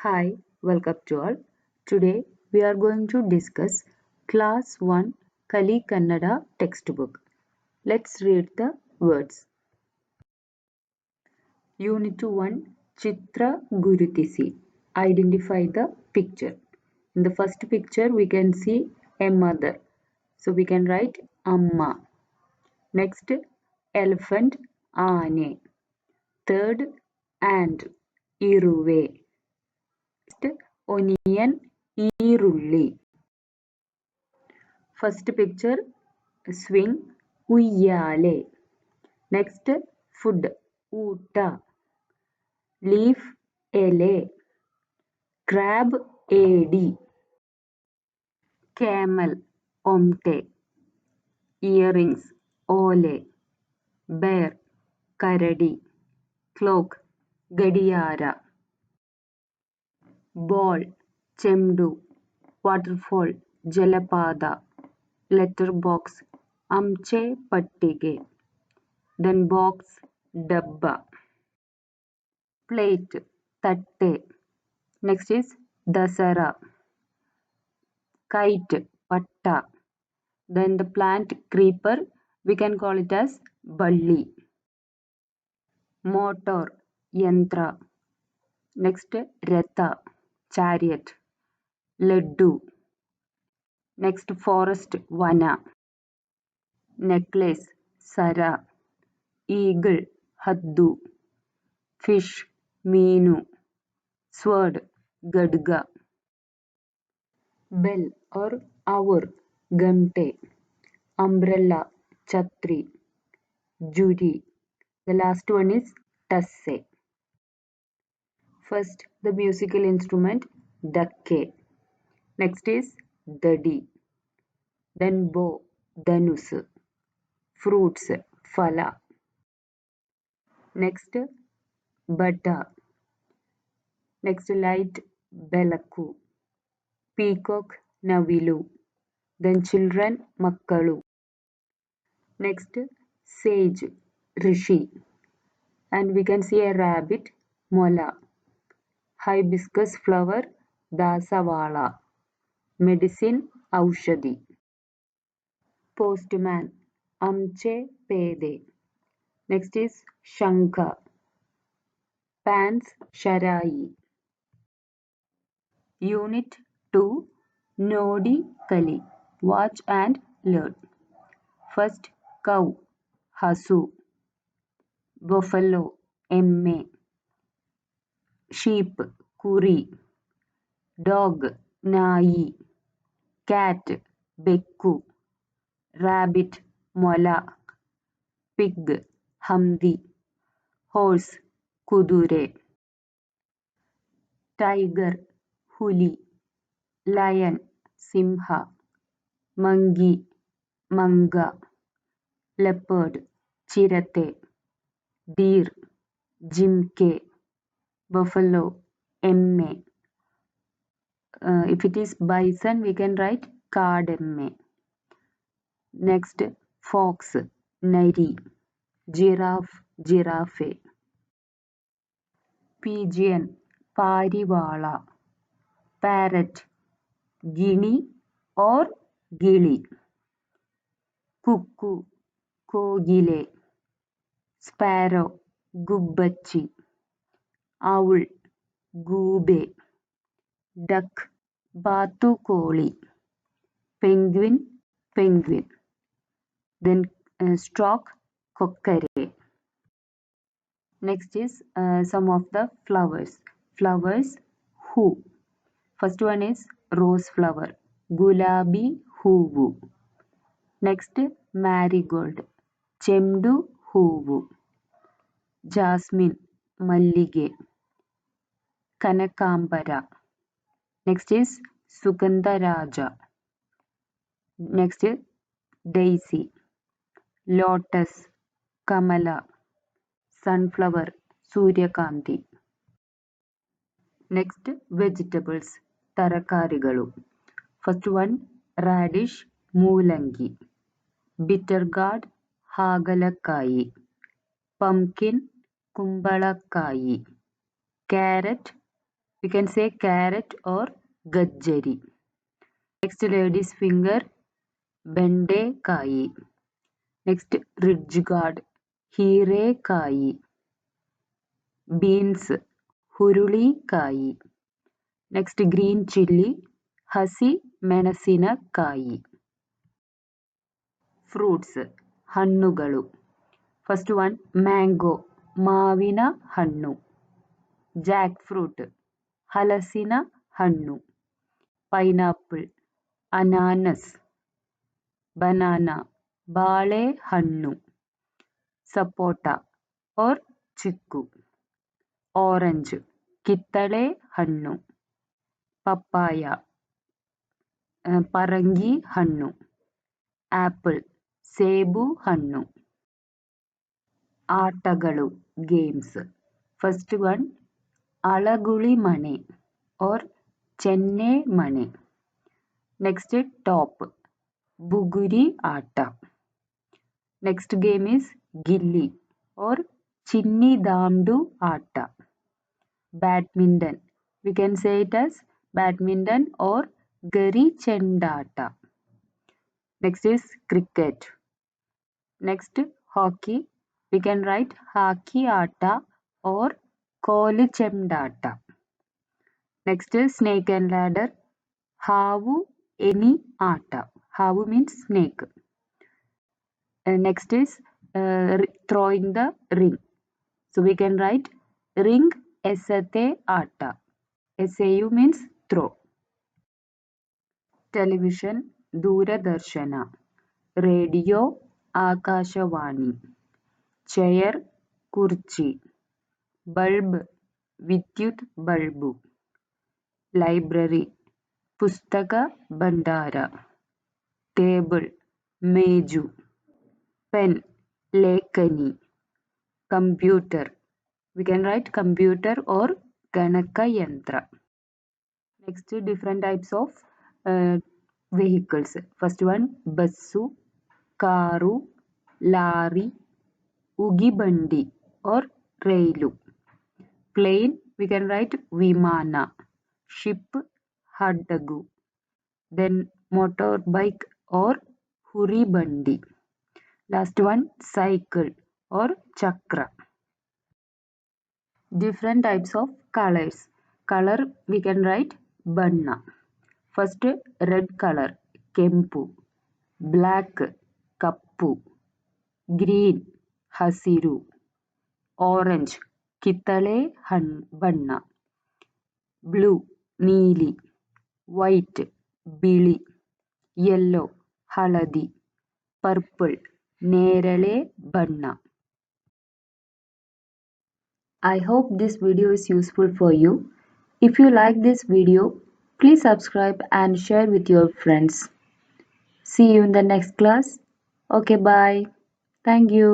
Hi, welcome to all. Today we are going to discuss Class 1 Kali Kannada textbook. Let's read the words. Unit 1 Chitra Gurutisi. Identify the picture. In the first picture we can see a mother. So we can write Amma. Next, elephant Aane. Third, ant Iruve. Next, onion Irulli. First picture swing ഉയ്യാലെ. Next food ഊട്ട. Leaf ele. Crab ഏടി. Camel ഒംടെ. Earrings ഓലെ. Bear കരടി. Clock ഗടിയാര. Ball ചെണ്ടു. Waterfall ജലപാത. Letter box आमचे पट्टिगे. Then box डब्बा. Plate thatte. Next is dasara. Kite patta. Then the plant creeper, we can call it as balli. Motor yantra. Next ratha chariot. Laddu. Next forest vana. Necklace sara. Eagle haddu. Fish meenu. Sword gadga. Bell or hour gante. Umbrella chhatri. Jury. The last one is tasse. First the musical instrument dakke. Next is dadi. Then bow dhanus. Fruits phala. Next bata. Next light belaku. Peacock navilu. Then children makkalu. Next sage rishi. And we can see a rabbit mola. Hibiscus flower dasavala. Medicine aushadi. Postman amche pede. Next is shankha. Pants sharai. Unit 2 Nodi Kali. Watch and learn. First cow hasu. Buffalo emme. Sheep kuri. Dog nayi. Cat bekku. Rabbit mola. Pig hamdi. Horse kudure. Tiger huli. Lion simha. Monkey manga. Leopard chirate. Deer jimke. Buffalo emme. If it is bison, we can write kademme. Next, fox nari. Giraffe giraffe. Pigeon parivala. Parrot guinea or gili. Cuckoo kogile. Sparrow gubbachi. Owl goobe. Duck batukoli. Penguin penguin. Then stork kokkare. Next is some of the flowers. Flowers who. First one is rose flower. Gulabi hoovu. Next marigold. Chemdu hoovu. Jasmine mallige. Kanakambara. Next is Sugandharaja. Next is daisy. Lotus Kamala. Sunflower Suryakanti. Next vegetables Tarakarigalu. First one radish Moolangi. Bitter gourd Hagalakkai. Pumpkin Kumbalakkai. Carrot We can say carrot or gajjari. Next, lady's finger, bendekai. Next, ridge guard, hirekai. Beans, hurulikai. Next, green chilli, hasi menasinakai. Fruits, ಹಣ್ಣುಗಳು. First one, mango, ಮಾವಿನ ಹಣ್ಣು. Jackfruit, ಹಲಸಿನ ಹಣ್ಣು. Pineapple, ananas. Banana, ಬಾಳೆಹಣ್ಣು. Sapota or chikoo. Orange, ಕಿತ್ತಳೆ ಹಣ್ಣು. Papaya, ಪರಂಗಿ ಹಣ್ಣು. Apple, ಸೇಬು ಹಣ್ಣು. ಆಟಗಳು, games. First one, ಅಳಗುಳಿ ಮನೆ or ಚೆನ್ನೆ ಮನೆ. Next, top, ಬುಗುರಿ ಆಟ. Next game is Gilli or ಚಿನ್ನಿ ದಾಂಡು ಆಟ. Badminton, we can say it as badminton or ಗರಿ ಚೆಂಡಾಟ. Next is cricket. Next, hockey, we can write hockey ಆಟ or ಕೋಲು ಚೆಂಡಾಟ. Next is snake and ladder, ಹಾವು ಎನಿ ಆಟ. ಹಾವು means snake. Next is throwing the ring. So we can write ring ಎಸೆತೆ ಆಟ. ಎಸೆಯು means throw. Television, ದೂರದರ್ಶನ. Radio, Akashvani. Chair, ಕುರ್ಚಿ. Bulb, ವಿದ್ಯುತ್ bulb. Library, ಪುಸ್ತಕ ಭಂಡಾರ. Table, ಮೇಜು. Pen, ಲೇಖನಿ. Computer, we can write computer or ಗಣಕಯಂತ್ರ. Next, different types of vehicles. First one, bus, car, lorry, ಉಗಿಬಂಡಿ or rail. Plane, we can write ವಿಮಾನ. Ship, ಹಡಗು. Then motorbike or ಹುರಿಬಂಡಿ. Last one, cycle or chakra. Different types of colors. Color, we can write ಬಣ್ಣ. First, red color, ಕೆಂಪು. Black, ಕಪ್ಪು. Green, ಹಸಿರು. Orange, ಕಿತ್ತಳೆ ಬಣ್ಣ. Blue, ನೀಲಿ. White, ಬಿಳಿ. Yellow, ಹಳದಿ. Purple, ನೇರಳೆ ಬಣ್ಣ. I hope this video is useful for you. If you like this video, please subscribe and share with your friends. See you in the next class. Okay, bye. Thank you.